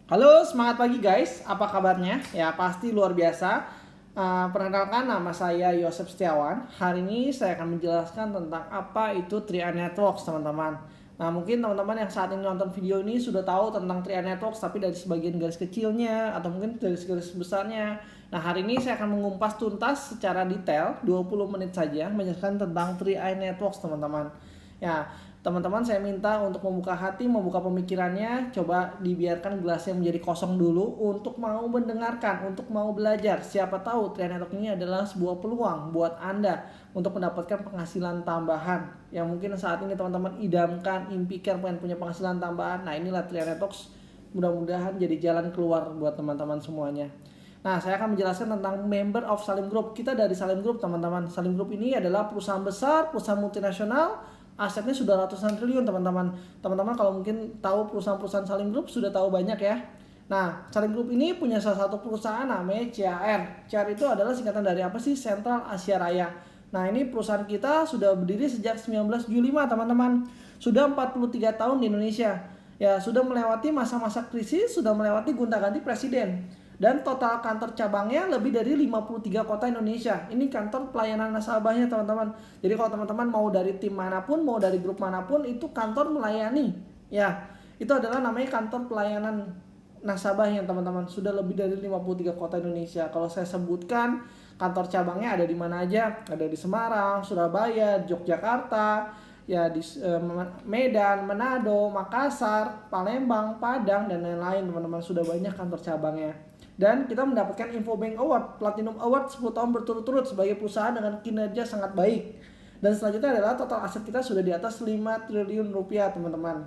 Halo, semangat pagi guys. Apa kabarnya? Ya, pasti luar biasa. Perkenalkan, nama saya Yosef Setiawan. Hari ini saya akan menjelaskan tentang apa itu 3i Networks, teman-teman. Nah, mungkin teman-teman yang saat ini nonton video ini sudah tahu tentang 3i Networks, tapi dari sebagian garis kecilnya atau mungkin dari garis besarnya. Nah, hari ini saya akan mengupas tuntas secara detail 20 menit saja menjelaskan tentang 3i Networks, teman-teman. Ya, teman-teman saya minta untuk membuka hati, membuka pemikirannya, coba dibiarkan gelasnya menjadi kosong dulu untuk mau mendengarkan, untuk mau belajar. Siapa tahu 3i Network ini adalah sebuah peluang buat Anda untuk mendapatkan penghasilan tambahan yang mungkin saat ini teman-teman idamkan, impikan pengen punya penghasilan tambahan. Nah, inilah 3i Networks, mudah-mudahan jadi jalan keluar buat teman-teman semuanya. Nah, saya akan menjelaskan tentang member of Salim Group. Kita dari Salim Group, teman-teman. Salim Group ini adalah perusahaan besar, perusahaan multinasional, asetnya sudah ratusan triliun, teman-teman. Teman-teman kalau mungkin tahu perusahaan-perusahaan Salim Group sudah tahu banyak ya. Nah, Salim Group ini punya salah satu perusahaan namanya CAR. CAR itu adalah singkatan dari apa sih? Central Asia Raya. Nah, ini perusahaan kita sudah berdiri sejak 1975, teman-teman. Sudah 43 tahun di Indonesia. Ya, sudah melewati masa-masa krisis, sudah melewati gonta-ganti presiden. Dan total kantor cabangnya lebih dari 53 kota Indonesia. Ini kantor pelayanan nasabahnya, teman-teman. Jadi kalau teman-teman mau dari tim manapun, mau dari grup manapun, itu kantor melayani. Ya, itu adalah namanya kantor pelayanan nasabahnya, teman-teman. Sudah lebih dari 53 kota Indonesia. Kalau saya sebutkan kantor cabangnya ada di mana aja? Ada di Semarang, Surabaya, Yogyakarta, ya di Medan, Manado, Makassar, Palembang, Padang, dan lain-lain, teman-teman. Sudah banyak kantor cabangnya. Dan kita mendapatkan Infobank Award, Platinum Award 10 tahun berturut-turut sebagai perusahaan dengan kinerja sangat baik. Dan selanjutnya adalah total aset kita sudah di atas 5 triliun rupiah, teman-teman.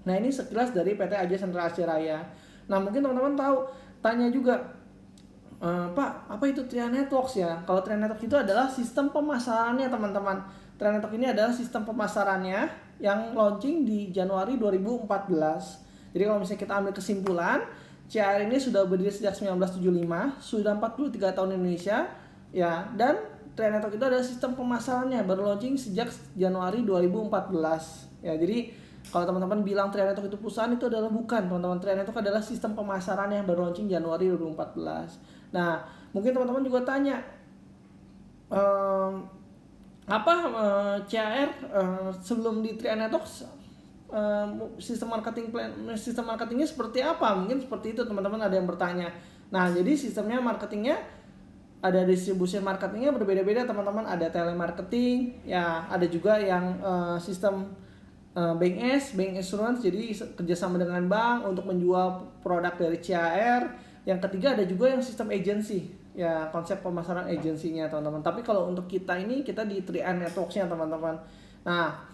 Nah, ini sekilas dari PT AJ Central Asia Raya. Nah, mungkin teman-teman tahu, tanya juga, Pak, apa itu 3i Networks ya? Kalau 3i Networks itu adalah sistem pemasarannya, teman-teman. 3i Networks ini adalah sistem pemasarannya yang launching di Januari 2014. Jadi kalau misalnya kita ambil kesimpulan, CAR ini sudah berdiri sejak 1975, sudah 43 tahun di Indonesia, ya, dan 3i Networks itu adalah sistem pemasarannya baru launching sejak Januari 2014. Ya, jadi kalau teman-teman bilang 3i Networks itu perusahaan, itu adalah bukan, teman-teman. 3i Networks adalah sistem pemasaran yang baru launching Januari 2014. Nah, mungkin teman-teman juga tanya, apa CAR sebelum di 3i Networks sistem marketingnya seperti apa? Mungkin seperti itu, teman-teman ada yang bertanya. Nah, jadi sistemnya marketingnya ada distribusi marketingnya berbeda-beda, teman-teman. Ada telemarketing, ya, ada juga yang sistem bank insurance, jadi kerjasama dengan bank untuk menjual produk dari CAR. Yang ketiga ada juga yang sistem agency, ya, konsep pemasaran agensinya, teman-teman. Tapi kalau untuk kita ini, kita di 3i Networks-nya, teman-teman. Nah,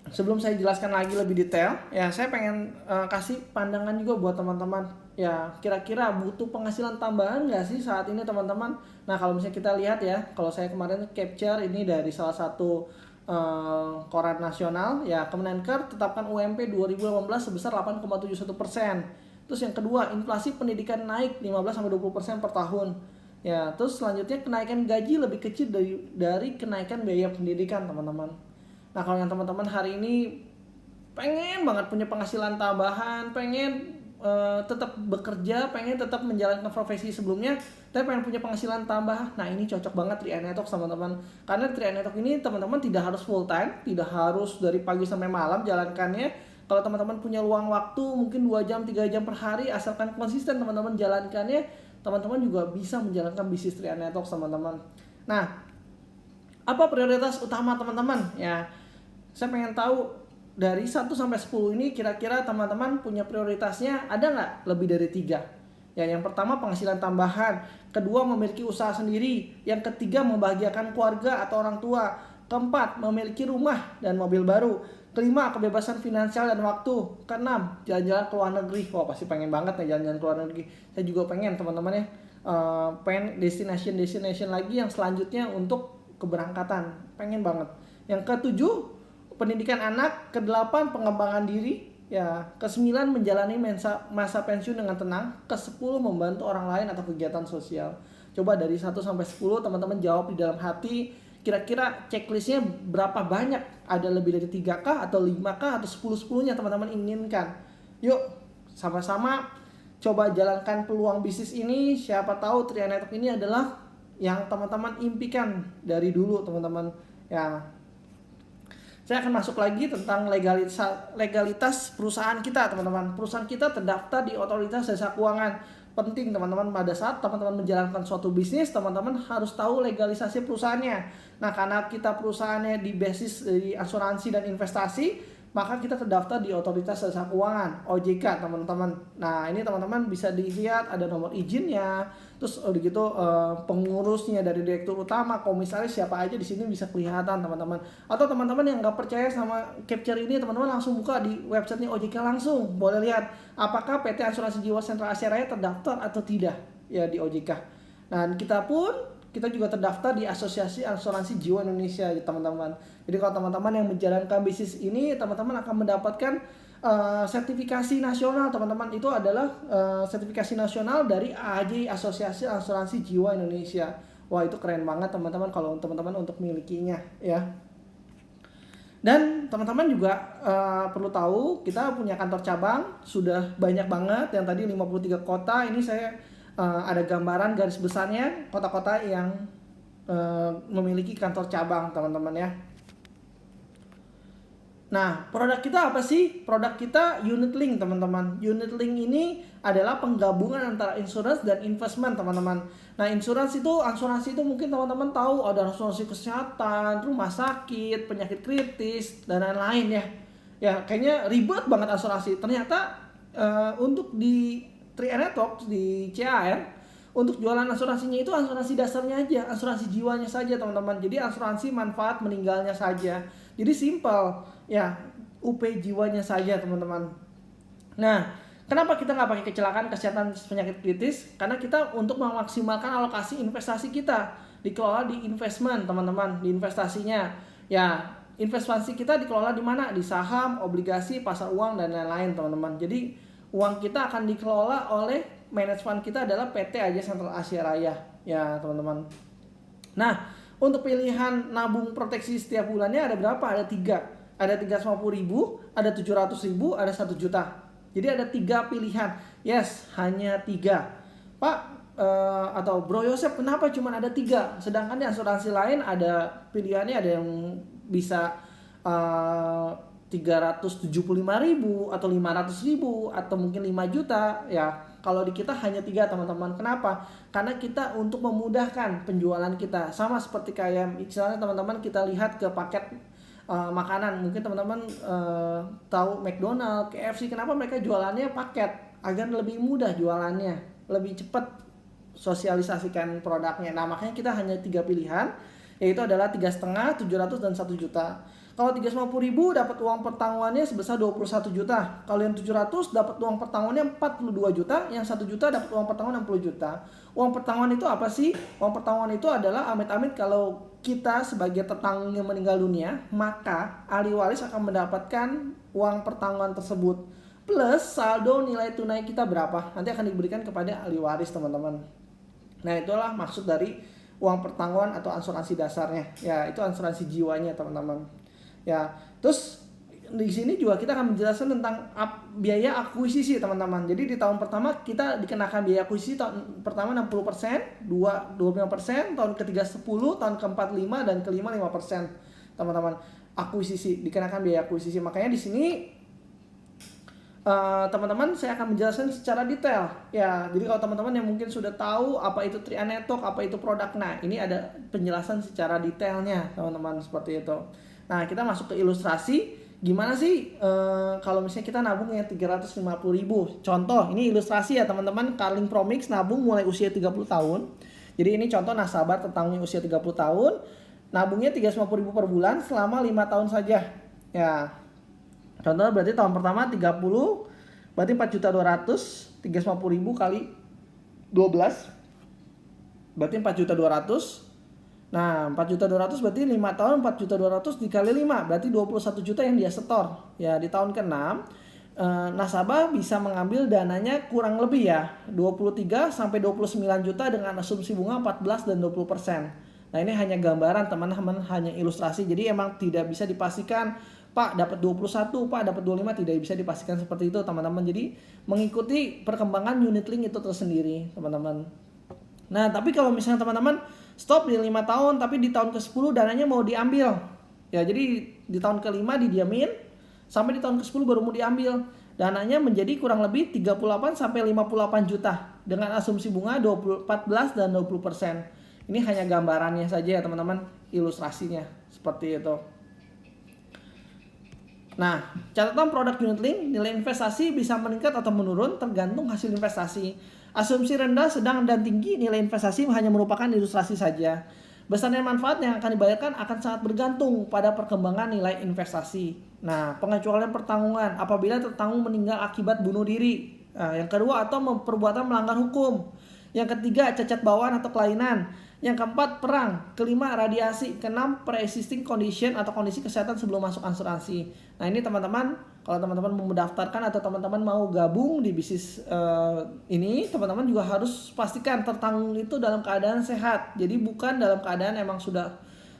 sebelum saya jelaskan lagi lebih detail, ya, saya pengen kasih pandangan juga buat teman-teman. Ya, kira-kira butuh penghasilan tambahan nggak sih saat ini, teman-teman? Nah, kalau misalnya kita lihat ya, kalau saya kemarin capture ini dari salah satu koran nasional, ya, Kemenaker tetapkan UMP 2018 sebesar 8,71%. Terus yang kedua, inflasi pendidikan naik 15-20% per tahun. Ya, terus selanjutnya kenaikan gaji lebih kecil dari kenaikan biaya pendidikan, teman-teman. Nah, kalau yang teman-teman hari ini pengen banget punya penghasilan tambahan, pengen tetap bekerja, pengen tetap menjalankan profesi sebelumnya, tapi pengen punya penghasilan tambah, nah ini cocok banget 3i Networks, teman-teman. Karena 3i Networks ini, teman-teman, tidak harus full time, tidak harus dari pagi sampai malam jalankannya. Kalau teman-teman punya luang waktu mungkin 2 jam, 3 jam per hari, asalkan konsisten teman-teman jalankannya, teman-teman juga bisa menjalankan bisnis 3i Networks, teman-teman. Nah, apa prioritas utama teman-teman? Ya, saya pengen tahu dari 1 sampai 10 ini, kira-kira teman-teman punya prioritasnya ada nggak lebih dari 3? Ya, yang pertama penghasilan tambahan, kedua memiliki usaha sendiri, yang ketiga membahagiakan keluarga atau orang tua, keempat memiliki rumah dan mobil baru, kelima kebebasan finansial dan waktu, keenam jalan-jalan ke luar negeri. Wah, pasti pengen banget nih jalan-jalan ke luar negeri. Saya juga pengen, teman-teman ya. Pengen destination lagi yang selanjutnya untuk keberangkatan, pengen banget. Yang ketujuh pendidikan anak, ke-8 pengembangan diri, ya, ke-9 menjalani masa pensiun dengan tenang, ke-10 membantu orang lain atau kegiatan sosial. Coba dari 1 sampai 10 teman-teman jawab di dalam hati, kira-kira checklistnya berapa banyak? Ada lebih dari 3 kah atau 5 kah atau 10-10-nya teman-teman inginkan? Yuk, Sama-sama coba jalankan peluang bisnis ini. Siapa tahu Tria Network ini adalah yang teman-teman impikan dari dulu teman-teman. Ya, saya akan masuk lagi tentang legalitas perusahaan kita teman-teman. Perusahaan kita terdaftar di Otoritas Jasa Keuangan. Penting teman-teman, pada saat teman-teman menjalankan suatu bisnis, teman-teman harus tahu legalisasi perusahaannya. Nah, karena kita perusahaannya di basis di asuransi dan investasi, maka kita terdaftar di Otoritas Jasa Keuangan (OJK) teman-teman. Nah, ini teman-teman bisa dilihat ada nomor izinnya, terus gitu pengurusnya dari direktur utama, komisaris siapa aja di sini bisa kelihatan teman-teman. Atau teman-teman yang nggak percaya sama capture ini, teman-teman langsung buka di websitenya OJK, langsung boleh lihat apakah PT Asuransi Jiwa Sentral Asia Raya terdaftar atau tidak ya di OJK. Nah, kita juga terdaftar di Asosiasi Asuransi Jiwa Indonesia ya teman-teman. Jadi kalau teman-teman yang menjalankan bisnis ini, teman-teman akan mendapatkan sertifikasi nasional teman-teman. Itu adalah sertifikasi nasional dari AAJ, Asosiasi Asuransi Jiwa Indonesia. Wah, itu keren banget teman-teman kalau teman-teman untuk milikinya ya. Dan teman-teman juga perlu tahu kita punya kantor cabang sudah banyak banget, yang tadi 53 kota. Ini saya ada gambaran garis besarnya kota-kota yang memiliki kantor cabang teman-teman ya. Nah, produk kita apa sih? Produk kita unit link teman-teman. Unit link ini adalah penggabungan antara insurance dan investment teman-teman. Nah, asuransi itu mungkin teman-teman tahu ada asuransi kesehatan, rumah sakit, penyakit kritis dan lain-lain ya. Ya, kayaknya ribet banget asuransi. Ternyata untuk di Tria Network di CAR, untuk jualan asuransinya itu asuransi dasarnya aja, asuransi jiwanya saja teman-teman. Jadi asuransi manfaat meninggalnya saja. Jadi simple ya, UP jiwanya saja teman-teman. Nah, kenapa kita nggak pakai kecelakaan, kesehatan, penyakit kritis? Karena kita untuk memaksimalkan alokasi investasi kita dikelola di investment teman-teman, di investasinya. Ya, investasi kita dikelola di mana? Di saham, obligasi, pasar uang dan lain-lain teman-teman. Jadi uang kita akan dikelola oleh manajemen kita adalah PT AJ Sentral Asia Raya ya teman-teman. Nah, untuk pilihan nabung proteksi setiap bulannya ada berapa? Ada 3. Ada 350.000, ada 700.000, ada 1 juta. Jadi ada 3 pilihan. Yes, hanya 3. Pak atau Bro Yosep, kenapa cuma ada 3? Sedangkan di asuransi lain ada pilihannya, ada yang bisa 375.000 atau 500.000 atau mungkin 5 juta ya. Kalau di kita hanya 3 teman-teman. Kenapa? Karena kita untuk memudahkan penjualan kita. Sama seperti kayak misalnya teman-teman kita lihat ke paket makanan. Mungkin teman-teman tahu McDonald, KFC, kenapa mereka jualannya paket? Agar lebih mudah jualannya, lebih cepat sosialisasikan produknya. Nah, makanya kita hanya 3 pilihan, yaitu adalah 3,5, 700 dan 1 juta. Kalau 350.000 dapat uang pertanggungannya sebesar 21 juta. Kalau yang 700 dapat uang pertanggungannya 42 juta, yang 1 juta dapat uang pertanggungan 60 juta. Uang pertanggungan itu apa sih? Uang pertanggungan itu adalah amit-amit kalau kita sebagai tetangga meninggal dunia, maka ahli waris akan mendapatkan uang pertanggungan tersebut plus saldo nilai tunai kita berapa. Nanti akan diberikan kepada ahli waris, teman-teman. Nah, itulah maksud dari uang pertanggungan atau asuransi dasarnya. Ya, itu asuransi jiwanya, teman-teman. Ya, terus di sini juga kita akan menjelaskan tentang biaya akuisisi, teman-teman. Jadi di tahun pertama kita dikenakan biaya akuisisi, tahun pertama 60%, 25%, tahun ketiga 10%, tahun keempat 5%, dan kelima 5%, teman-teman. Akuisisi, dikenakan biaya akuisisi. Makanya di sini teman-teman saya akan menjelaskan secara detail ya. Jadi kalau teman-teman yang mungkin sudah tahu apa itu Tria Network, apa itu produk, nah ini ada penjelasan secara detailnya, teman-teman, seperti itu. Nah, kita masuk ke ilustrasi. Gimana sih kalau misalnya kita nabung yang 350.000? Contoh, ini ilustrasi ya teman-teman. Carling Promix nabung mulai usia 30 tahun. Jadi ini contoh nasabah tetangga usia 30 tahun. Nabungnya 350.000 per bulan selama 5 tahun saja. Ya. Contohnya berarti tahun pertama 30, berarti 4.200.000, 350.000 kali 12. Berarti 4.200.000. Nah, 4.200.000 berarti 5 tahun, 4.200.000 dikali 5 berarti 21 juta yang dia setor. Ya, di tahun ke-6 nasabah bisa mengambil dananya kurang lebih ya 23 sampai 29 juta dengan asumsi bunga 14 dan 20%. Nah, ini hanya gambaran, teman-teman, hanya ilustrasi. Jadi emang tidak bisa dipastikan Pak dapat 21, Pak dapat 25, tidak bisa dipastikan seperti itu teman-teman. Jadi mengikuti perkembangan unit link itu tersendiri teman-teman. Nah tapi kalau misalnya teman-teman stop di 5 tahun tapi di tahun ke-10 dananya mau diambil, ya jadi di tahun ke-5 didiamin sampai di tahun ke-10 baru mau diambil. Dananya menjadi kurang lebih 38 sampai 58 juta dengan asumsi bunga 14 dan 20%. Ini hanya gambarannya saja ya teman-teman, ilustrasinya seperti itu. Nah, catatan produk unit link, nilai investasi bisa meningkat atau menurun tergantung hasil investasi. Asumsi rendah, sedang, dan tinggi nilai investasi hanya merupakan ilustrasi saja. Besar dan manfaat yang akan dibayarkan akan sangat bergantung pada perkembangan nilai investasi. Nah, pengecualian pertanggungan apabila tertanggung meninggal akibat bunuh diri. Nah, yang kedua atau perbuatan melanggar hukum. Yang ketiga cacat bawaan atau kelainan. Yang keempat perang. Kelima radiasi. Keenam pre-existing condition atau kondisi kesehatan sebelum masuk asuransi. Nah ini teman-teman, kalau teman-teman mau mendaftarkan atau teman-teman mau gabung di bisnis ini, teman-teman juga harus pastikan tertanggung itu dalam keadaan sehat. Jadi bukan dalam keadaan emang sudah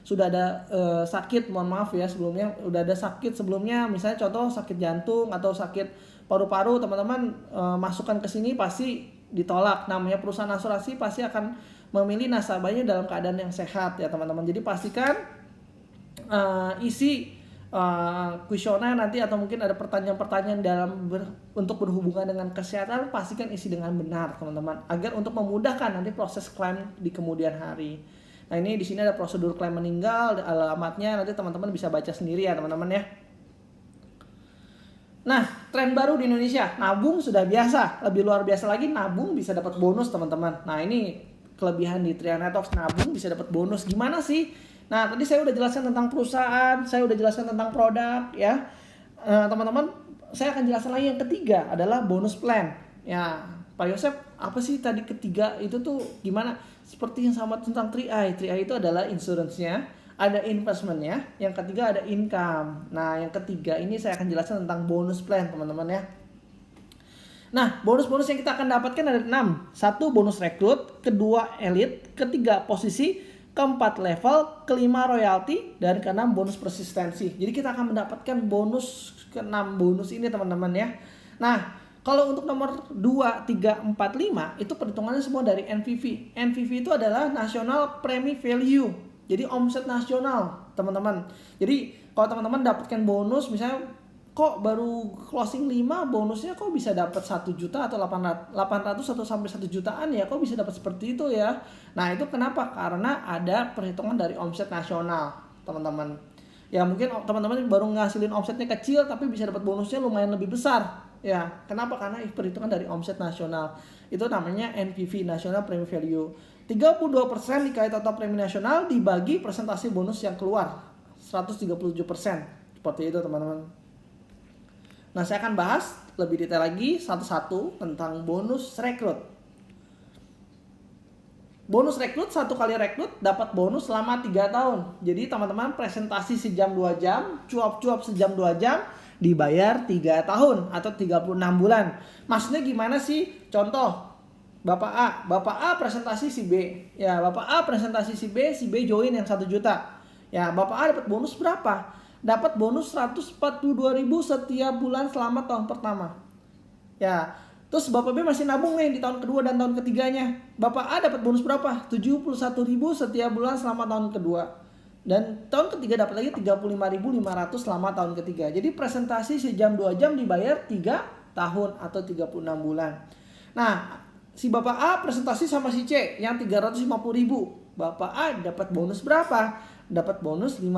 ada sakit, mohon maaf ya sebelumnya, udah ada sakit sebelumnya, misalnya contoh sakit jantung atau sakit paru-paru, teman-teman masukkan ke sini pasti ditolak. Namanya perusahaan asuransi pasti akan memilih nasabahnya dalam keadaan yang sehat ya teman-teman. Jadi pastikan isi kuesioner nanti atau mungkin ada pertanyaan-pertanyaan untuk berhubungan dengan kesehatan, pastikan isi dengan benar teman-teman, agar untuk memudahkan nanti proses klaim di kemudian hari. Nah ini di sini ada prosedur klaim meninggal, alamatnya nanti teman-teman bisa baca sendiri ya teman-teman ya. Nah, tren baru di Indonesia, nabung sudah biasa, lebih luar biasa lagi nabung bisa dapat bonus teman-teman. Nah ini kelebihan di Trianetox, nabung bisa dapat bonus. Gimana sih? Nah tadi saya udah jelaskan tentang perusahaan, saya udah jelaskan tentang produk ya. Teman-teman, saya akan jelaskan lagi yang ketiga adalah bonus plan. Ya, Pak Yosep, apa sih tadi ketiga itu tuh gimana? Seperti yang sama tentang 3i. 3i itu adalah insurance-nya, ada investment-nya, yang ketiga ada income. Nah, yang ketiga ini saya akan jelaskan tentang bonus plan, teman-teman ya. Nah, bonus-bonus yang kita akan dapatkan ada 6. 1 bonus rekrut, kedua elite, ketiga posisi, keempat level, kelima royalty, dan keenam bonus persistensi. Jadi kita akan mendapatkan bonus ke-6 bonus ini teman-teman ya. Nah, kalau untuk nomor 2, 3, 4, 5 itu perhitungannya semua dari NPV. NPV itu adalah National Premi Value. Jadi omset nasional, teman-teman. Jadi kalau teman-teman dapatkan bonus misalnya kok baru closing 5 bonusnya kok bisa dapat 1 juta atau 800 atau sampai 1 jutaan ya, kok bisa dapat seperti itu ya. Nah, itu kenapa? Karena ada perhitungan dari omset nasional, teman-teman. Ya mungkin teman-teman baru ngasilin omsetnya kecil tapi bisa dapat bonusnya lumayan lebih besar. Ya, kenapa? Karena perhitungan dari omset nasional. Itu namanya NPV, National Premi Value. 32% dikali total premi nasional dibagi presentasi bonus yang keluar. 137%. Seperti itu, teman-teman. Nah, saya akan bahas lebih detail lagi satu-satu tentang bonus rekrut. Bonus rekrut, 1 kali rekrut dapat bonus selama 3 tahun. Jadi teman-teman presentasi sejam 2 jam, cuap-cuap sejam 2 jam, dibayar 3 tahun atau 36 bulan. Maksudnya gimana sih? Contoh, Bapak A presentasi si B. Ya, Bapak A presentasi si B join yang 1 juta. Ya, Bapak A dapat bonus berapa? Dapat bonus 142.000 setiap bulan selama tahun pertama. Ya, terus Bapak B masih nabung nih di tahun kedua dan tahun ketiganya. Bapak A dapat bonus berapa? 71.000 setiap bulan selama tahun kedua. Dan tahun ketiga dapat lagi 35.500 selama tahun ketiga. Jadi presentasi sejam 2 jam dibayar 3 tahun atau 36 bulan. Nah, si Bapak A presentasi sama si C yang 350.000. Bapak A dapat bonus berapa? Dapat bonus 50.000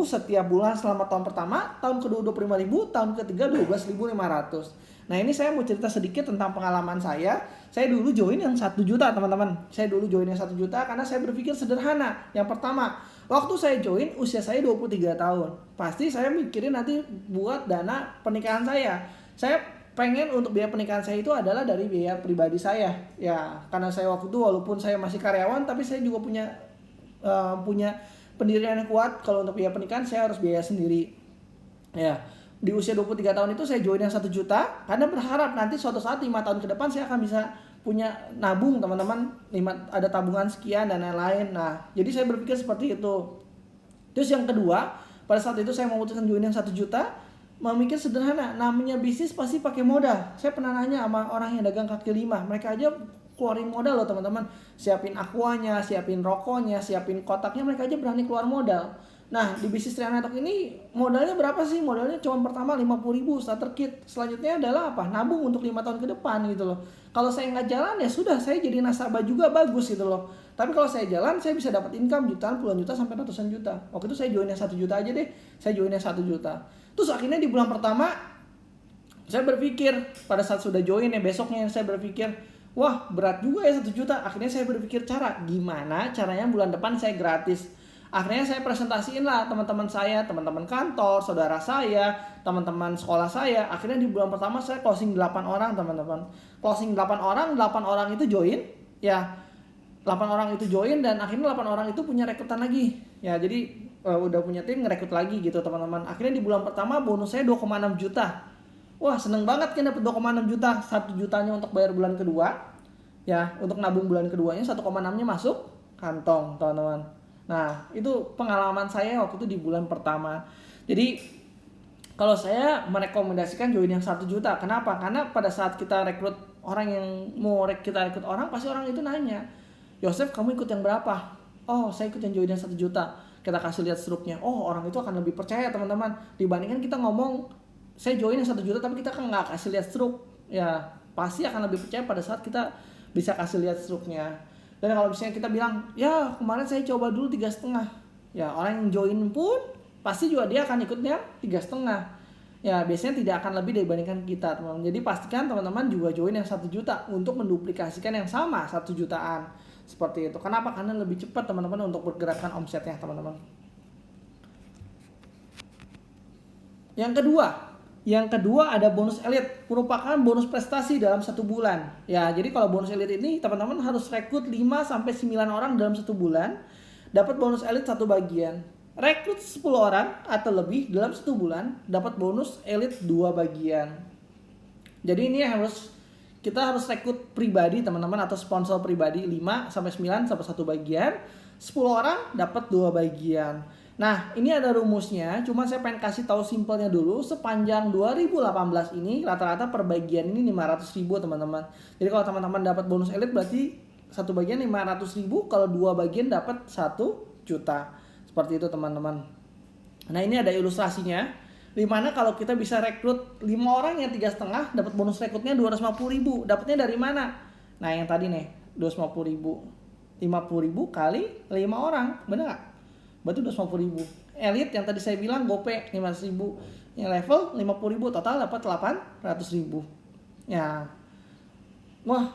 setiap bulan selama tahun pertama, tahun kedua 25.000, tahun ketiga 12.500. Nah, ini saya mau cerita sedikit tentang pengalaman saya. Saya dulu join yang 1 juta, teman-teman. Saya dulu join yang 1 juta karena saya berpikir sederhana. Yang pertama, waktu saya join usia saya 23 tahun. Pasti saya mikirin nanti buat dana pernikahan saya. Saya pengen untuk biaya pernikahan saya itu adalah dari biaya pribadi saya. Ya, karena saya waktu itu walaupun saya masih karyawan, tapi saya juga punya pendirian yang kuat. Kalau untuk biaya pernikahan saya harus biaya sendiri. Ya, di usia 23 tahun itu saya join yang 1 juta karena berharap nanti suatu saat 5 tahun ke depan saya akan bisa punya nabung, teman-teman. Ada tabungan sekian dan lain-lain. Nah, jadi saya berpikir seperti itu. Terus yang kedua, Pada saat itu saya memutuskan join yang 1 juta, memikir sederhana, namanya bisnis pasti pakai modal. Saya pernah nanya sama orang yang dagang kaki lima, mereka aja keluarin modal loh teman-teman. Siapin aquanya, siapin rokoknya, siapin kotaknya, mereka aja berani keluar modal. Nah, di bisnis Triana Network ini modalnya berapa sih? Modalnya cuma pertama 50.000 starter kit. Selanjutnya adalah apa? Nabung untuk 5 tahun ke depan gitu loh. Kalau saya nggak jalan ya sudah, saya jadi nasabah juga bagus gitu loh. Tapi kalau saya jalan, saya bisa dapat income jutaan, puluhan juta sampai ratusan juta. Waktu itu saya join yang 1 juta aja deh. Saya join yang 1 juta. Terus akhirnya di bulan pertama saya berpikir, pada saat sudah join ya besoknya saya berpikir, wah berat juga ya 1 juta. Akhirnya saya berpikir gimana caranya bulan depan saya gratis. Akhirnya saya presentasiin lah teman-teman saya, teman-teman kantor, saudara saya, teman-teman sekolah saya. Akhirnya di bulan pertama saya closing 8 orang teman-teman. Closing 8 orang, 8 orang itu join. Ya, 8 orang itu join dan akhirnya 8 orang itu punya rekrutan lagi. Ya, jadi udah punya tim ngerekrut lagi gitu teman-teman. Akhirnya di bulan pertama bonus saya 2,6 juta. Wah, seneng banget kan dapat 2,6 juta. 1 jutanya untuk bayar bulan kedua. Ya, untuk nabung bulan keduanya 1,6-nya masuk kantong, teman-teman. Nah, itu pengalaman saya waktu itu di bulan pertama. Jadi, kalau saya merekomendasikan join yang 1 juta. Kenapa? Karena pada saat kita rekrut orang yang mau kita rekrut orang, pasti orang itu nanya, Yosef, kamu ikut yang berapa? Oh, saya ikut yang join yang 1 juta. Kita kasih lihat struknya. Oh, orang itu akan lebih percaya, teman-teman. Dibandingkan kita ngomong, saya join yang 1 juta, tapi kita kan nggak kasih lihat struk. Ya, pasti akan lebih percaya pada saat kita bisa kasih lihat struknya. Dan kalau misalnya kita bilang, ya kemarin saya coba dulu 3,5. Ya orang yang join pun pasti juga dia akan ikutnya 3,5. Ya biasanya tidak akan lebih dibandingkan kita, teman-teman. Jadi pastikan teman-teman juga join yang 1 juta untuk menduplikasikan yang sama 1 jutaan. Seperti itu. Kenapa? Karena lebih cepat teman-teman untuk bergerakkan omsetnya, teman-teman. Yang kedua ada bonus elite, merupakan bonus prestasi dalam 1 bulan. Ya, jadi kalau bonus elite ini teman-teman harus rekrut 5-9 orang dalam 1 bulan, dapat bonus elite 1 bagian. Rekrut 10 orang atau lebih dalam 1 bulan, dapat bonus elite 2 bagian. Jadi ini kita harus rekrut pribadi teman-teman atau sponsor pribadi 5-9 sampai 1 bagian, 10 orang dapat 2 bagian. Nah, ini ada rumusnya, cuma saya pengen kasih tahu simpelnya dulu. Sepanjang 2018 ini rata-rata per bagian ini 500.000 teman-teman. Jadi kalau teman-teman dapat bonus elite berarti 1 bagian 500.000, kalau 2 bagian dapat 1 juta. Seperti itu teman-teman. Nah, ini ada ilustrasinya. Dimana kalau kita bisa rekrut 5 orang yang 3,5 dapat bonus rekrutnya 250.000. Dapatnya dari mana? Nah, yang tadi nih 250.000. 50.000 kali 5 orang, bener nggak? Berarti 250.000. Elite yang tadi saya bilang gope 500.000. Yang level 50.000, total dapat 800.000. Ya. Wah,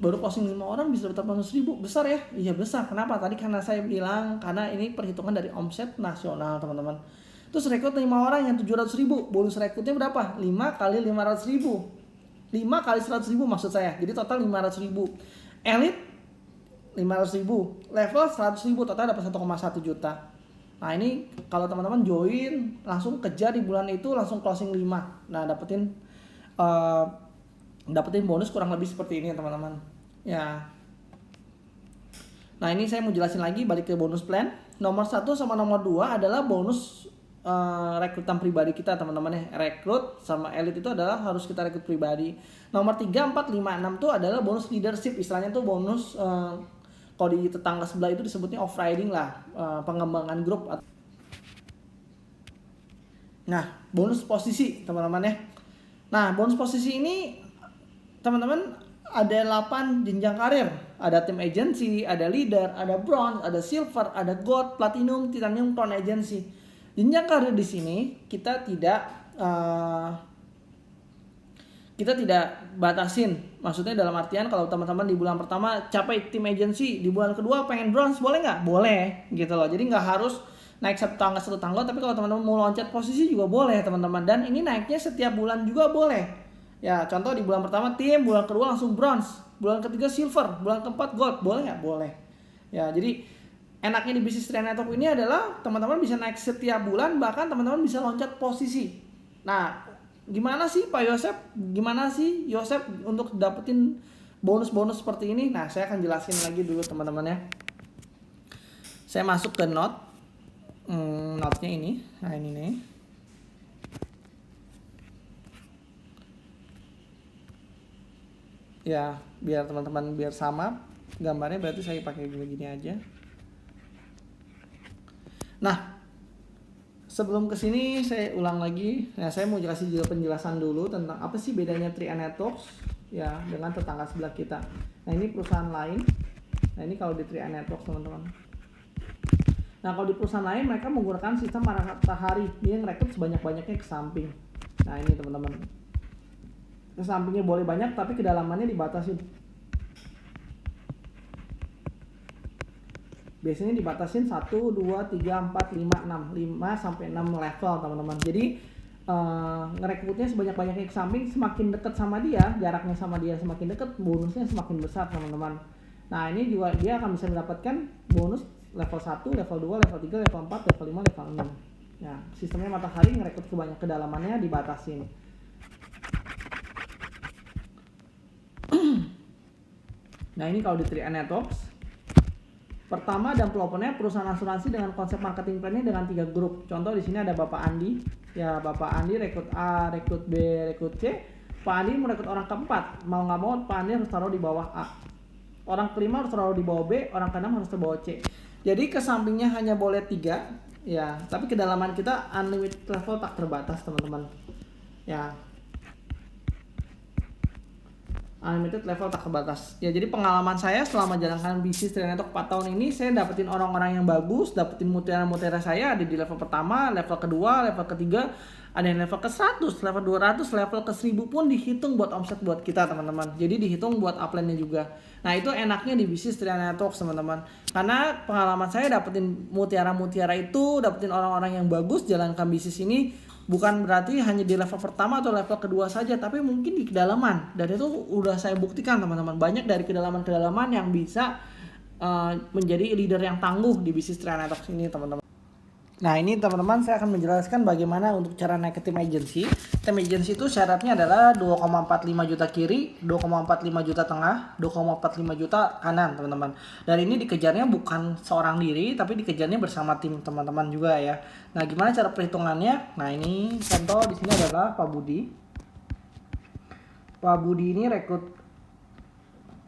baru closing 5 orang bisa dapat 800.000. Besar ya? Iya besar. Kenapa? Tadi karena saya bilang karena ini perhitungan dari omset nasional, teman-teman. Terus rekrut 5 orang yang 700.000. Bonus rekrutnya berapa? 5 kali 500.000. 5 kali 100.000 maksud saya. Jadi total 500.000. Elite 500.000, level 100.000, total dapat 1,1 juta. Nah ini kalau teman-teman join langsung kejar di bulan itu langsung closing 5. Nah dapetin bonus kurang lebih seperti ini teman-teman. Ya. Nah ini saya mau jelasin lagi balik ke bonus plan. Nomor 1 sama nomor 2 adalah bonus rekrutan pribadi kita teman-teman ya. Rekrut sama elite itu adalah harus kita rekrut pribadi. Nomor 3, 4, 5, 6 itu adalah bonus leadership. Istilahnya tuh bonus kalau di tetangga sebelah itu disebutnya off-riding lah, pengembangan grup. Nah, bonus posisi teman-teman ya. Nah, bonus posisi ini teman-teman ada 8 jenjang karir. Ada tim agency, ada leader, ada bronze, ada silver, ada gold, platinum, titanium, crown agency. Jenjang karir di sini kita tidak batasin. Maksudnya dalam artian kalau teman-teman di bulan pertama capai tim agency, di bulan kedua pengen bronze, boleh nggak? Boleh gitu loh. Jadi nggak harus naik satu tangga, tapi kalau teman-teman mau loncat posisi juga boleh teman-teman. Dan ini naiknya setiap bulan juga boleh. Ya contoh di bulan pertama tim, bulan kedua langsung bronze, bulan ketiga silver, bulan keempat gold, boleh nggak? Boleh. Ya jadi enaknya di bisnis Triana Network ini adalah teman-teman bisa naik setiap bulan, bahkan teman-teman bisa loncat posisi. Nah gimana sih Pak Yosef? Gimana sih Yosef untuk dapetin bonus-bonus seperti ini? Nah, saya akan jelasin lagi dulu teman-teman ya. Saya masuk ke note. notnya ini. Nah ini nih. Ya biar teman-teman biar sama gambarnya, berarti saya pakai gini aja. Nah sebelum kesini saya ulang lagi. Nah saya mau kasih juga penjelasan dulu tentang apa sih bedanya Trian Networks ya dengan tetangga sebelah kita. Nah ini perusahaan lain. Nah ini kalau di Trian Networks teman-teman. Nah kalau di perusahaan lain mereka menggunakan sistem matahari, dia ngerekrut sebanyak-banyaknya ke samping. Nah ini teman-teman, ke sampingnya boleh banyak tapi kedalamannya dibatasin. Biasanya dibatasin 1, 2, 3, 4, 5, 6 sampai 6 level teman-teman. Jadi ngerekrutnya sebanyak-banyaknya ke samping, semakin dekat sama dia, jaraknya sama dia semakin dekat, bonusnya semakin besar teman-teman. Nah ini juga dia akan bisa mendapatkan bonus level 1, level 2, level 3, level 4, level 5, level 6. Nah sistemnya matahari ngerekrut sebanyak kedalamannya dibatasin. Nah ini kalau di Trian Networks, pertama dan pelopornya perusahaan asuransi dengan konsep marketing plannya dengan 3 grup. Contoh di sini ada Bapak Andi. Ya Bapak Andi rekrut A, rekrut B, rekrut C. Pak Andi merekrut orang keempat. Mau nggak mau Pak Andi harus taruh di bawah A. Orang kelima harus taruh di bawah B. Orang keenam harus di bawah C. Jadi ke sampingnya hanya boleh 3. Ya, tapi kedalaman kita unlimited level tak terbatas teman-teman. Ya, unlimited level tak terbatas. Ya jadi pengalaman saya selama jalankan bisnis Trian Networks 4 tahun ini, saya dapetin orang-orang yang bagus, dapetin mutiara-mutiara saya ada di level pertama, level kedua, level ketiga, ada yang level ke 100, level 200, level ke 1000 pun dihitung buat omset buat kita teman-teman. Jadi dihitung buat upline-nya juga. Nah itu enaknya di bisnis Trian Networks teman-teman. Karena pengalaman saya dapetin mutiara-mutiara itu, dapetin orang-orang yang bagus, jalankan bisnis ini bukan berarti hanya di level pertama atau level kedua saja, tapi mungkin di kedalaman. Dan itu udah saya buktikan teman-teman, banyak dari kedalaman-kedalaman yang bisa menjadi leader yang tangguh di bisnis Trian Networks ini teman-teman. Nah ini teman-teman saya akan menjelaskan bagaimana untuk cara naik ke tim agency. Tim agency itu syaratnya adalah 2,45 juta kiri, 2,45 juta tengah, 2,45 juta kanan teman-teman. Dan ini dikejarnya bukan seorang diri, tapi dikejarnya bersama tim teman-teman juga ya. Nah gimana cara perhitungannya? Nah ini contoh di sini adalah Pak Budi. Pak Budi ini rekrut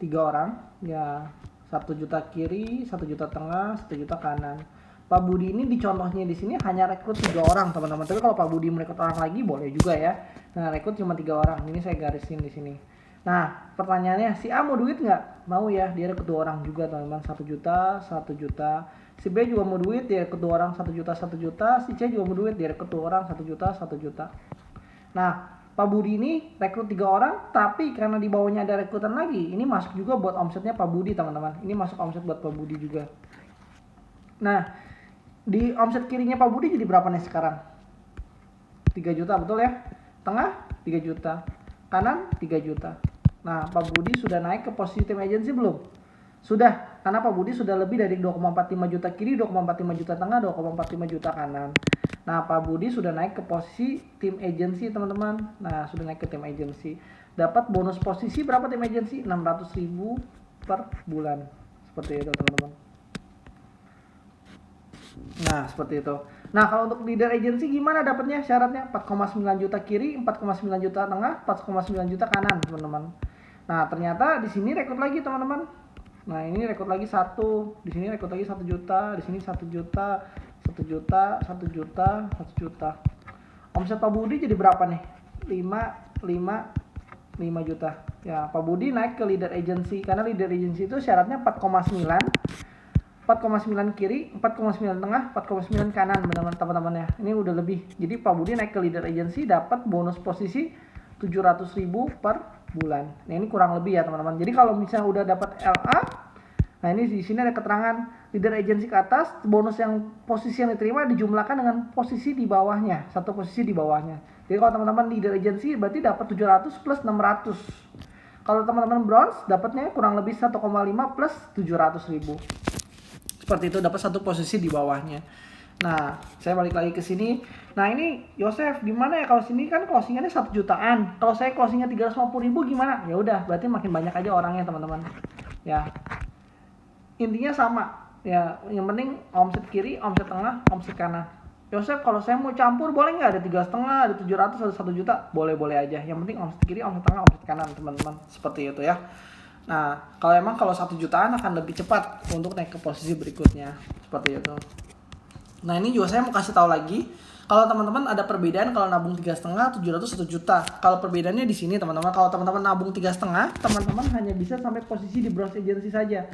3 orang ya, 1 juta kiri, 1 juta tengah, 1 juta kanan. Pak Budi ini di contohnya di sini hanya rekrut 3 orang teman-teman. Tapi kalau Pak Budi merekrut orang lagi boleh juga ya. Nah rekrut cuma 3 orang. Ini saya garisin di sini. Nah pertanyaannya, si A mau duit nggak? Mau ya, dia rekrut 2 orang juga teman-teman. 1 juta, 1 juta. Si B juga mau duit, dia rekrut 2 orang 1 juta, 1 juta. Si C juga mau duit, dia rekrut 2 orang 1 juta, 1 juta. Nah Pak Budi ini rekrut 3 orang, tapi karena di bawahnya ada rekrutan lagi, ini masuk juga buat omsetnya Pak Budi teman-teman. Ini masuk omset buat Pak Budi juga. Nah di omset kirinya Pak Budi jadi berapa nih sekarang? 3 juta betul ya? Tengah 3 juta, kanan 3 juta. Nah Pak Budi sudah naik ke posisi tim agency belum? Sudah, karena Pak Budi sudah lebih dari 2,45 juta kiri, 2,45 juta tengah, 2,45 juta kanan. Nah Pak Budi sudah naik ke posisi tim agency teman-teman. Nah sudah naik ke tim agency. Dapat bonus posisi berapa tim agency? 600.000 per bulan. Seperti itu teman-teman. Nah seperti itu. Nah kalau untuk leader agency gimana dapatnya? Syaratnya 4,9 juta kiri, 4,9 juta tengah, 4,9 juta kanan teman-teman. Nah ternyata di sini rekrut lagi teman-teman. Nah ini rekrut lagi 1, di sini rekrut lagi 1 juta, di sini 1 juta, 1 juta, 1 juta, 1 juta. Omset Pak Budi jadi berapa nih? 5 juta. Ya Pak Budi naik ke leader agency, karena leader agency itu syaratnya 4,9 kiri, 4,9 tengah, 4,9 kanan teman-teman ya. Ini udah lebih. Jadi Pak Budi naik ke leader agency dapat bonus posisi 700.000 per bulan. Nah ini kurang lebih ya teman-teman. Jadi kalau misalnya udah dapat LA, nah ini di sini ada keterangan leader agency ke atas, bonus yang posisi yang diterima dijumlahkan dengan posisi di bawahnya, satu posisi di bawahnya. Jadi kalau teman-teman leader agency berarti dapat 700 plus 600. Kalau teman-teman bronze dapatnya kurang lebih 1,5 plus 700.000. Seperti itu, dapat satu posisi di bawahnya. Nah, saya balik lagi ke sini. Nah, ini Yosef, gimana ya kalau sini kan closingannya 1 jutaan. Kalau saya closingnya 350.000 gimana? Ya udah, berarti makin banyak aja orangnya, teman-teman. Ya. Intinya sama. Ya, yang penting omset kiri, omset tengah, omset kanan. Yosef, kalau saya mau campur boleh nggak? Ada 3,5, ada 700, ada 1 juta? Boleh-boleh aja. Yang penting omset kiri, omset tengah, omset kanan, teman-teman. Seperti itu ya. Nah, kalau 1 jutaan akan lebih cepat untuk naik ke posisi berikutnya. Seperti itu. Nah, ini juga saya mau kasih tahu lagi. Kalau teman-teman ada perbedaan kalau nabung 3,5, 700, 1 juta. Kalau perbedaannya di sini teman-teman. Kalau teman-teman nabung 3,5, teman-teman hanya bisa sampai posisi di bronze agency saja.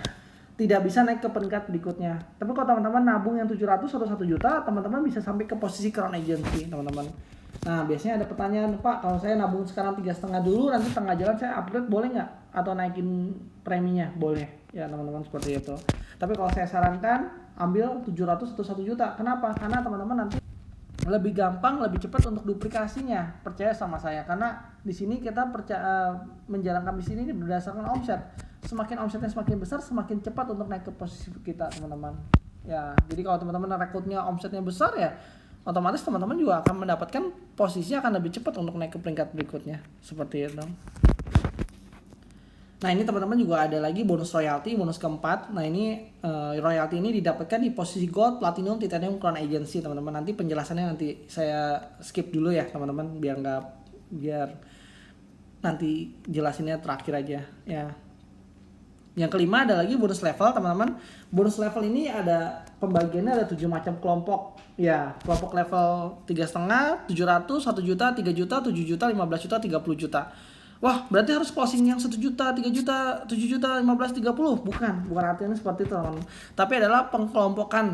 Tidak bisa naik ke peringkat berikutnya. Tapi kalau teman-teman nabung yang 700 atau 1 juta, teman-teman bisa sampai ke posisi crown agency, teman-teman. Nah, biasanya ada pertanyaan, Pak, kalau saya nabung sekarang 3,5 dulu, nanti tengah jalan saya upgrade boleh nggak? Atau naikin preminya? Boleh. Ya, teman-teman, seperti itu. Tapi kalau saya sarankan, ambil 700 atau 1 juta. Kenapa? Karena teman-teman nanti lebih gampang, lebih cepat untuk duplikasinya. Percaya sama saya, karena di sini kita menjalankan bisnis ini berdasarkan omset. Semakin omsetnya semakin besar, semakin cepat untuk naik ke posisi kita, teman-teman. Ya, jadi kalau teman-teman rekrutnya omsetnya besar ya, otomatis teman-teman juga akan mendapatkan posisi akan lebih cepat untuk naik ke peringkat berikutnya. Seperti itu. Nah, ini teman-teman juga ada lagi bonus royalty, bonus keempat. Nah, ini royalty ini didapatkan di posisi gold, platinum, titanium, crown agency, teman-teman. Nanti penjelasannya nanti saya skip dulu ya, teman-teman, biar nanti jelasinnya terakhir aja ya. Yang kelima ada lagi bonus level, teman-teman. Bonus level ini ada pembagiannya, ada 7 macam kelompok. Ya, kelompok level 3,5, 700, 1 juta, 3 juta, 7 juta, 15 juta, 30 juta. Wah, berarti harus closing yang 1 juta, 3 juta, 7 juta, 15, 30. Bukan artinya seperti itu, teman-teman. Tapi adalah pengkelompokan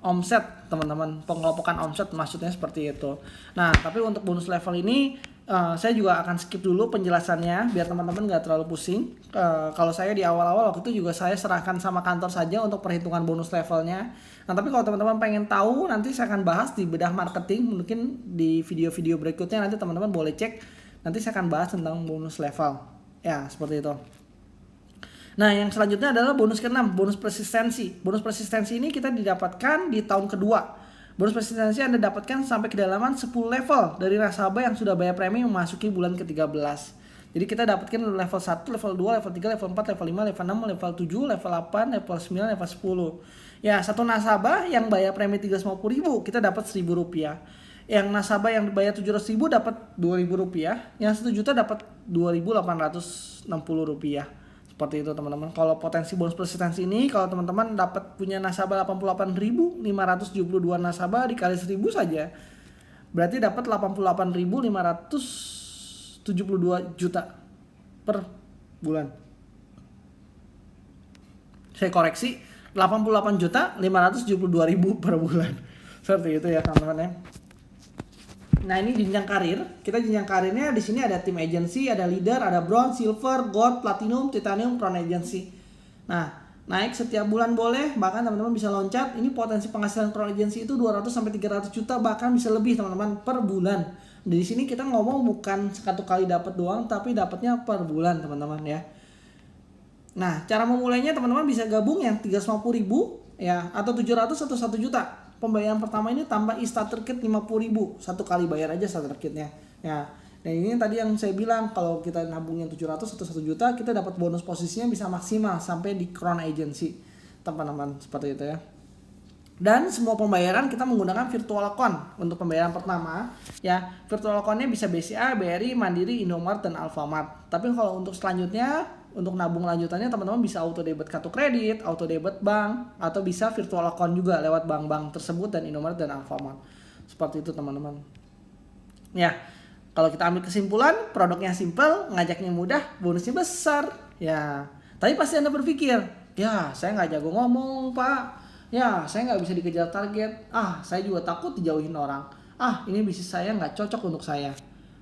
omset, teman-teman. Pengkelompokan omset maksudnya seperti itu. Nah, tapi untuk bonus level ini saya juga akan skip dulu penjelasannya biar teman-teman nggak terlalu pusing. Kalau saya di awal-awal waktu itu juga saya serahkan sama kantor saja untuk perhitungan bonus levelnya. Nah, tapi kalau teman-teman pengen tahu, nanti saya akan bahas di bedah marketing. Mungkin di video-video berikutnya nanti teman-teman boleh cek. Nanti saya akan bahas tentang bonus level. Ya, seperti itu. Nah, yang selanjutnya adalah bonus ke-6, bonus persistensi. Bonus persistensi ini kita didapatkan di tahun kedua. Bonus persistensi Anda dapatkan sampai kedalaman 10 level dari nasabah yang sudah bayar premi memasuki bulan ke-13. Jadi kita dapatkan level 1, level 2, level 3, level 4, level 5, level 6, level 7, level 8, level 9, level 10. Ya, satu nasabah yang bayar premi 350.000 kita dapat Rp1.000. Yang nasabah yang bayar 700.000 dapat Rp2.000. Yang 1 juta dapat Rp2.860. Seperti itu, teman-teman. Kalau potensi bonus persistensi ini, kalau teman-teman dapat punya nasabah 88.572 nasabah dikali 1.000 saja, berarti dapat 88.572 juta per bulan. Saya koreksi, 88.572.000 per bulan. Seperti itu ya, teman-teman ya. Nah, ini jenjang karir. Kita jenjang karirnya di sini ada tim agency, ada leader, ada bronze, silver, gold, platinum, titanium, crown agency. Nah, naik setiap bulan boleh, bahkan teman-teman bisa loncat. Ini potensi penghasilan crown agency itu 200 sampai 300 juta, bahkan bisa lebih, teman-teman, per bulan. Di sini kita ngomong bukan satu kali dapat doang, tapi dapatnya per bulan, teman-teman ya. Nah, cara memulainya teman-teman bisa gabung yang 350.000 ya, atau 700 atau 1 juta. Pembayaran pertama ini tambah starter kit 50.000, satu kali bayar aja starter kitnya ya. Dan ini tadi yang saya bilang, kalau kita nabung yang 700 atau 1 juta, kita dapat bonus posisinya bisa maksimal sampai di crown agency, teman-teman, seperti itu ya. Dan semua pembayaran kita menggunakan virtual account untuk pembayaran pertama ya. Virtual accountnya bisa BCA, BRI, Mandiri, Indomart, dan Alfamart. Tapi kalau untuk selanjutnya, untuk nabung lanjutannya, teman-teman bisa auto debit kartu kredit, auto debit bank, atau bisa virtual account juga lewat bank-bank tersebut dan Indomart dan Alfamart. Seperti itu, teman-teman. Ya, kalau kita ambil kesimpulan, produknya simple, ngajaknya mudah, bonusnya besar. Ya, tapi pasti Anda berpikir, ya saya nggak jago ngomong, Pak. Ya, saya nggak bisa dikejar target. Saya juga takut dijauhin orang. Ini bisnis saya nggak cocok untuk saya.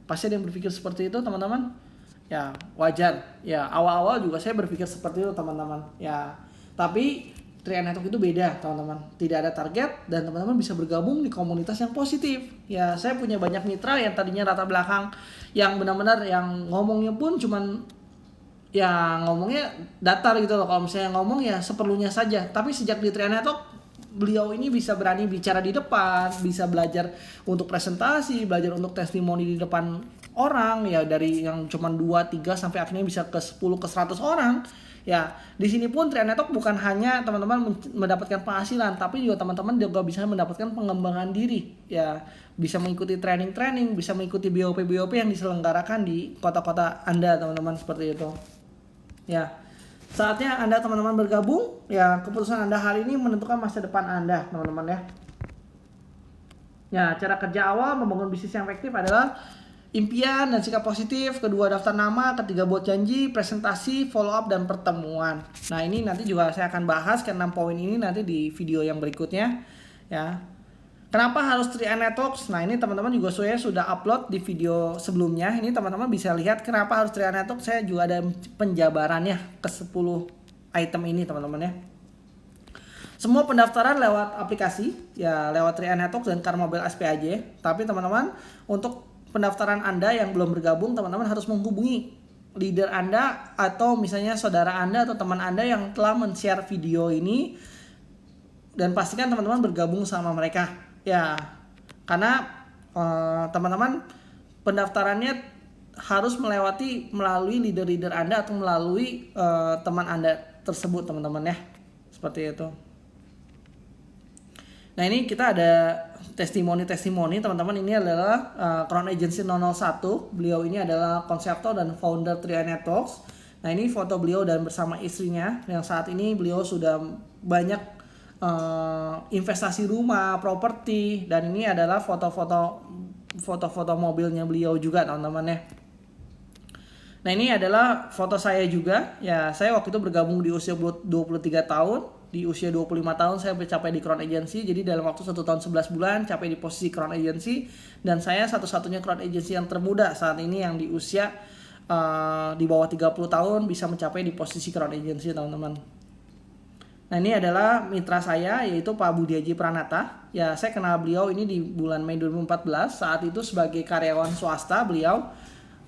Pasti ada yang berpikir seperti itu, teman-teman. Ya, wajar. Ya, awal-awal juga saya berpikir seperti itu, teman-teman. Ya, tapi Trian Network itu beda, teman-teman. Tidak ada target dan teman-teman bisa bergabung di komunitas yang positif. Ya, saya punya banyak mitra yang tadinya latar belakang yang benar-benar yang ngomongnya pun cuman ya ngomongnya datar gitu loh. Kalau misalnya ngomong ya seperlunya saja. Tapi sejak di Trian Network, beliau ini bisa berani bicara di depan, bisa belajar untuk presentasi, belajar untuk testimoni di depan orang ya, dari yang cuma 2, 3 sampai akhirnya bisa ke 10 ke 100 orang. Ya, di sini pun Trian Network bukan hanya teman-teman mendapatkan penghasilan, tapi juga teman-teman juga bisa mendapatkan pengembangan diri. Ya, bisa mengikuti training-training, bisa mengikuti BOP-BOP yang diselenggarakan di kota-kota Anda, teman-teman, seperti itu. Ya, saatnya Anda teman-teman bergabung. Ya, keputusan Anda hari ini menentukan masa depan Anda, teman-teman ya. Ya, cara kerja awal membangun bisnis yang efektif adalah impian dan sikap positif, kedua daftar nama, ketiga buat janji, presentasi, follow up, dan pertemuan. Nah, ini nanti juga saya akan bahas ke 6 poin ini nanti di video yang berikutnya ya. Kenapa harus Trian Networks? Nah, ini teman-teman juga saya sudah upload di video sebelumnya. Ini teman-teman bisa lihat kenapa harus Trian Networks. Saya juga ada penjabarannya ke 10 item ini, teman-teman ya. Semua pendaftaran lewat aplikasi, ya lewat Trian Networks dan Karmobile SPAJ. Tapi teman-teman, untuk pendaftaran Anda yang belum bergabung, teman-teman harus menghubungi leader Anda atau misalnya saudara Anda atau teman Anda yang telah men-share video ini, dan pastikan teman-teman bergabung sama mereka ya, karena teman-teman pendaftarannya harus melalui leader-leader Anda atau melalui teman Anda tersebut, teman-teman ya, seperti itu. Nah, ini kita ada testimoni teman-teman. Ini adalah Crown Agency 001. Beliau ini adalah konseptor dan founder Trian Networks. Nah, ini foto beliau dan bersama istrinya yang saat ini beliau sudah banyak investasi rumah, properti, dan ini adalah foto-foto mobilnya beliau juga, teman-teman ya. Nah, ini adalah foto saya juga ya. Saya waktu itu bergabung di usia 23 tahun. Di usia 25 tahun saya mencapai di Crown Agency. Jadi dalam waktu 1 tahun 11 bulan capai di posisi Crown Agency. Dan saya satu-satunya Crown Agency yang termuda saat ini yang di usia di bawah 30 tahun bisa mencapai di posisi Crown Agency, teman-teman. Nah, ini adalah mitra saya yaitu Pak Budi Haji Pranata. Ya, saya kenal beliau ini di bulan Mei 2014. Saat itu sebagai karyawan swasta beliau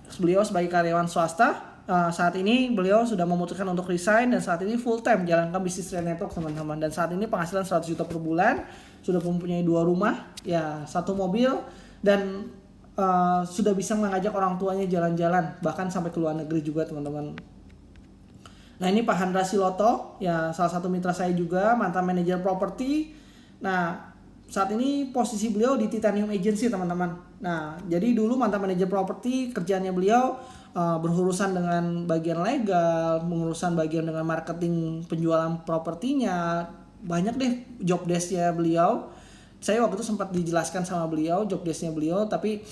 sebagai karyawan swasta. Saat ini beliau sudah memutuskan untuk resign dan saat ini full time jalankan bisnis Trian Network, teman-teman. Dan saat ini penghasilan 100 juta per bulan, sudah mempunyai 2 rumah, ya 1 mobil, dan sudah bisa mengajak orang tuanya jalan-jalan bahkan sampai ke luar negeri juga, teman-teman. Nah, ini Pak Handra Siloto, ya salah satu mitra saya juga, mantan manajer properti. Nah, saat ini posisi beliau di Titanium Agency, teman-teman. Nah, jadi dulu mantan manajer properti, kerjaannya beliau berurusan dengan bagian legal, mengurusan bagian dengan marketing penjualan propertinya. Banyak deh job desk-nya beliau. Saya waktu itu sempat dijelaskan sama beliau job desk-nya beliau, tapi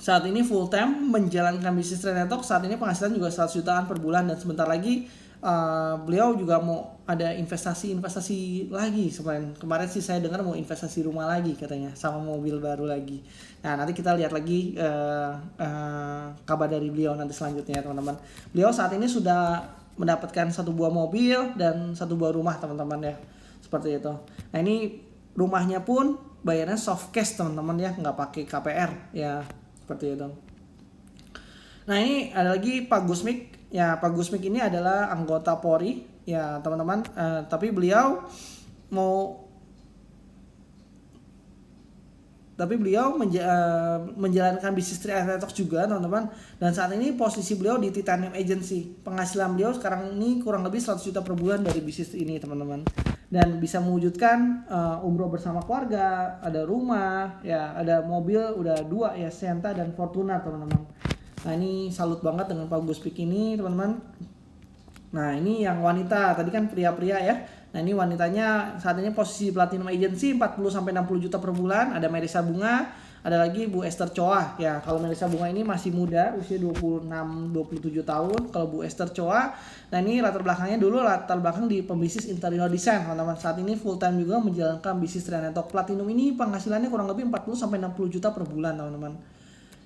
saat ini full time menjalankan bisnis Trian Networks. Saat ini penghasilan juga 100 jutaan per bulan dan sebentar lagi beliau juga mau ada investasi lagi. Kemarin sih saya dengar mau investasi rumah lagi katanya sama mobil baru lagi. Nah, nanti kita lihat lagi kabar dari beliau nanti selanjutnya, teman-teman. Beliau saat ini sudah mendapatkan 1 buah mobil dan 1 buah rumah, teman-teman ya, seperti itu. Nah, ini rumahnya pun bayarnya soft cash, teman-teman ya, nggak pakai KPR ya, seperti itu. Nah, ini ada lagi Pak Gusmik. Ya, Pak Gusmik ini adalah anggota Polri ya, teman-teman. Tapi beliau menjalankan bisnis Trian Networks juga, teman-teman. Dan saat ini posisi beliau di Titanium Agency. Penghasilan beliau sekarang ini kurang lebih 100 juta per bulan dari bisnis ini, teman-teman. Dan bisa mewujudkan umroh bersama keluarga, ada rumah, ya ada mobil udah 2 ya, Sienta dan Fortuner, teman-teman. Nah, ini salut banget dengan Pak Gusmik ini, teman-teman. Nah, ini yang wanita, tadi kan pria-pria ya. Nah, ini wanitanya saat ini posisi Platinum Agency 40-60 juta per bulan. Ada Merisa Bunga, ada lagi Bu Esther Choa. Ya, kalau Merisa Bunga ini masih muda, usia 26-27 tahun. Kalau Bu Esther Choa, nah ini latar belakangnya dulu latar belakang di pembisnis interior design, teman-teman. Saat ini full time juga menjalankan bisnis Trian Networks. Platinum ini penghasilannya kurang lebih 40-60 juta per bulan, teman-teman.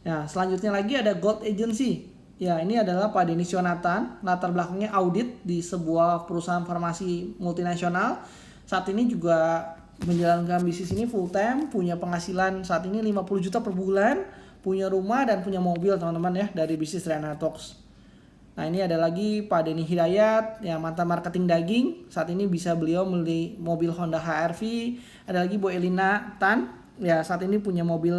Nah, selanjutnya lagi ada Gold Agency. Ya, ini adalah Pak Denis Yonatan, latar belakangnya audit di sebuah perusahaan farmasi multinasional. Saat ini juga menjalankan bisnis ini full time, punya penghasilan saat ini 50 juta per bulan, punya rumah dan punya mobil, teman-teman ya, dari bisnis Trian Networks. Nah, ini ada lagi Pak Denny Hidayat, ya mantan marketing daging. Saat ini bisa beliau beli mobil Honda HR-V. Ada lagi Bu Elina Tan, ya saat ini punya mobil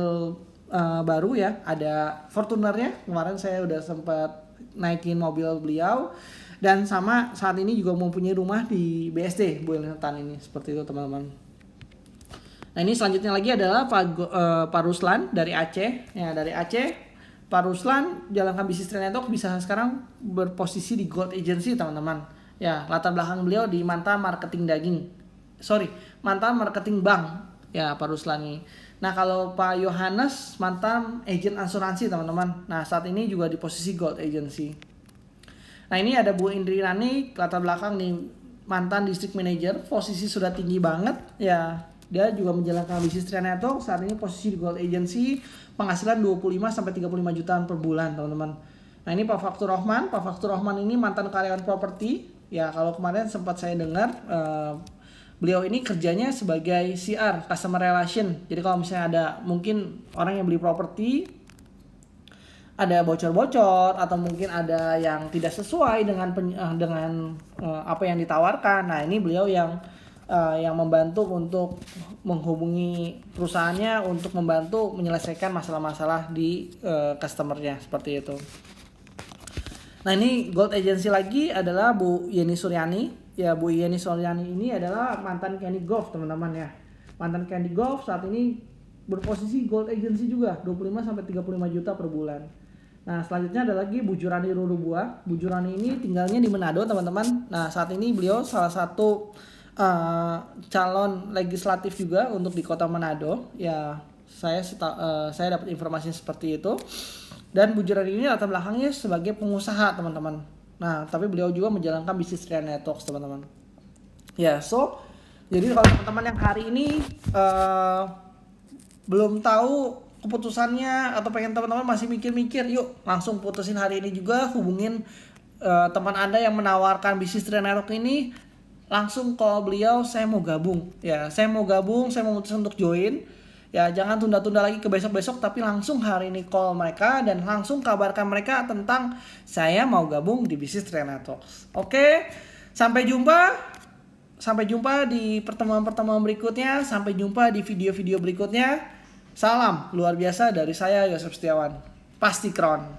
baru ya, ada Fortunernya. Kemarin saya udah sempat naikin mobil beliau. Dan sama saat ini juga mempunyai rumah di BSD Buetan ini, seperti itu teman-teman. Nah ini selanjutnya lagi adalah Pak Ruslan dari Aceh. Ya dari Aceh, Pak Ruslan jalankan bisnis Trian Network bisa sekarang berposisi di Gold Agency teman-teman. Ya latar belakang beliau di mantan marketing bank. Ya Pak Ruslan ini. Nah kalau Pak Yohanes mantan agent asuransi teman-teman. Nah saat ini juga di posisi Gold Agency. Nah ini ada Bu Indri Rani, latar belakang nih mantan district manager, posisi sudah tinggi banget ya. Dia juga menjalankan bisnis Trian Network, saat ini posisi di Gold Agency, penghasilan 25-35 jutaan per bulan teman-teman. Nah ini Pak Faktur Rahman ini mantan karyawan properti. Ya kalau kemarin sempat saya dengar beliau ini kerjanya sebagai CR, Customer Relation. Jadi kalau misalnya ada mungkin orang yang beli properti, ada bocor-bocor atau mungkin ada yang tidak sesuai dengan apa yang ditawarkan. Nah ini beliau yang membantu untuk menghubungi perusahaannya untuk membantu menyelesaikan masalah-masalah di customernya seperti itu. Nah ini Gold Agency lagi adalah Bu Yeni Suryani. Ya Bu Yeni Suryani ini adalah mantan Candy Golf teman-teman ya. Mantan Candy Golf saat ini berposisi Gold Agency juga 25-35 juta per bulan. Nah selanjutnya ada lagi Bu Jurani Rurubua. Bu Jurani ini tinggalnya di Manado teman-teman. Nah saat ini beliau salah satu calon legislatif juga untuk di kota Manado. Ya saya dapat informasi seperti itu. Dan Bu Jurani ini latar belakangnya sebagai pengusaha teman-teman. Nah tapi beliau juga menjalankan bisnis Trian Networks teman-teman. Ya jadi kalau teman-teman yang hari ini belum tahu keputusannya atau pengen teman-teman masih mikir-mikir, yuk langsung putusin hari ini juga, hubungin teman Anda yang menawarkan bisnis Trian Network ini, langsung call beliau, saya mau gabung. Ya, saya mau memutuskan untuk join. Ya, jangan tunda-tunda lagi ke besok-besok, tapi langsung hari ini call mereka dan langsung kabarkan mereka tentang saya mau gabung di bisnis Trian Networks. Oke, sampai jumpa di pertemuan-pertemuan berikutnya, sampai jumpa di video-video berikutnya. Salam luar biasa dari saya Yosef Setiawan. Pasti keren.